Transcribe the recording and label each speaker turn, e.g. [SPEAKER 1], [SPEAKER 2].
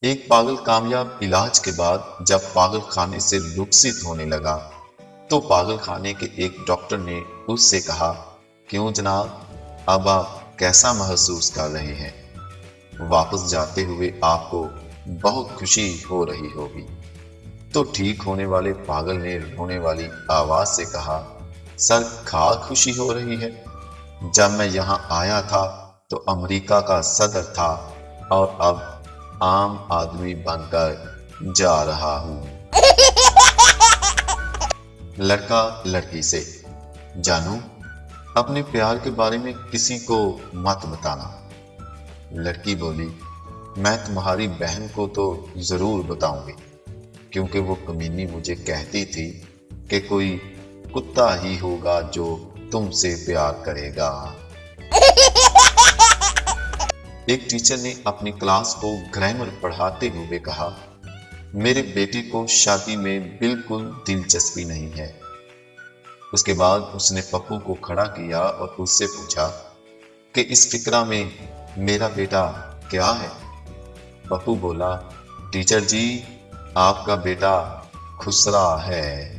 [SPEAKER 1] एक पागल कामयाब इलाज के बाद जब पागल खाने से लुप्सित होने लगा तो पागल खाने के एक डॉक्टर ने उससे कहा, क्यों जनाब, अब आप कैसा महसूस कर रहे हैं? वापस जाते हुए आपको बहुत खुशी हो रही होगी। तो ठीक होने वाले पागल ने रोने वाली आवाज से कहा, सर, खा खुशी हो रही है। जब मैं यहाँ आया था तो अमेरिका का सदर था और अब आम आदमी बनकर जा रहा हूँ। लड़का लड़की से, जानू, अपने प्यार के बारे में किसी को मत बताना। लड़की बोली, मैं तुम्हारी बहन को तो जरूर बताऊंगी, क्योंकि वो कमीनी मुझे कहती थी कि कोई कुत्ता ही होगा जो तुमसे प्यार करेगा। एक टीचर ने अपनी क्लास को ग्रामर पढ़ाते हुए कहा, मेरे बेटे को शादी में बिल्कुल दिलचस्पी नहीं है। उसके बाद उसने पप्पू को खड़ा किया और उससे पूछा कि इस फिक्रा में मेरा बेटा क्या है? पप्पू बोला, टीचर जी, आपका बेटा खुसरा है।